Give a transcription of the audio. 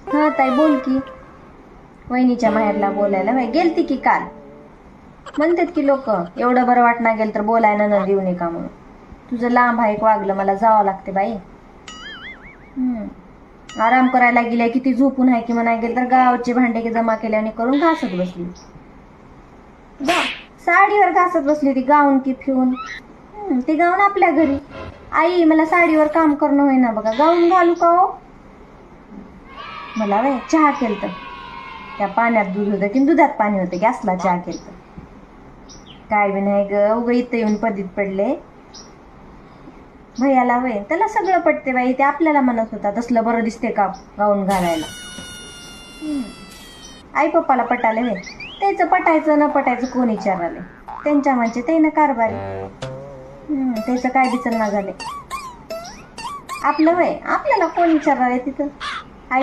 हा ताई बोल की. वहिनीच्या माहेरला बोलायला बाई गेलती की काल. म्हणतात की लोक एवढं बरं वाटणार गेल तर बोलायला न देऊ नये का म्हणून. तुझं लांब आहे वागलं, मला जावं लागते बाई. आराम करायला गेल्या किती झोपून आहे की म्हणाय गेल तर गावचे भांडे जमा केल्याने करून घासत बसली. साडीवर घासत बसली ती गाऊन की फिरून. ते गाऊन आपल्या घरी. आई मला साडीवर काम करणं होईना बघा, गाऊन घालू का हो. मला बाई चहा केलत. त्या पाण्यात दूध होतं की दुधात पाणी होतं की असला चहा केलत. काय बी नाही ग, उग इथं येऊन पदीत पडले. भैयाला वय त्याला सगळं पटते बाई, ते आपल्याला म्हणत होता तसलं बरं दिसते का गाऊन घालायला. आई पप्पाला पटाले वय, त्याचं पटायचं न पटायचं कोण विचारले. त्यांच्या म्हणजे ते ना कारभारी. त्याचं काय बिचल ना झाले. आपलं वय आपल्याला कोण विचारणार आहे तिथं.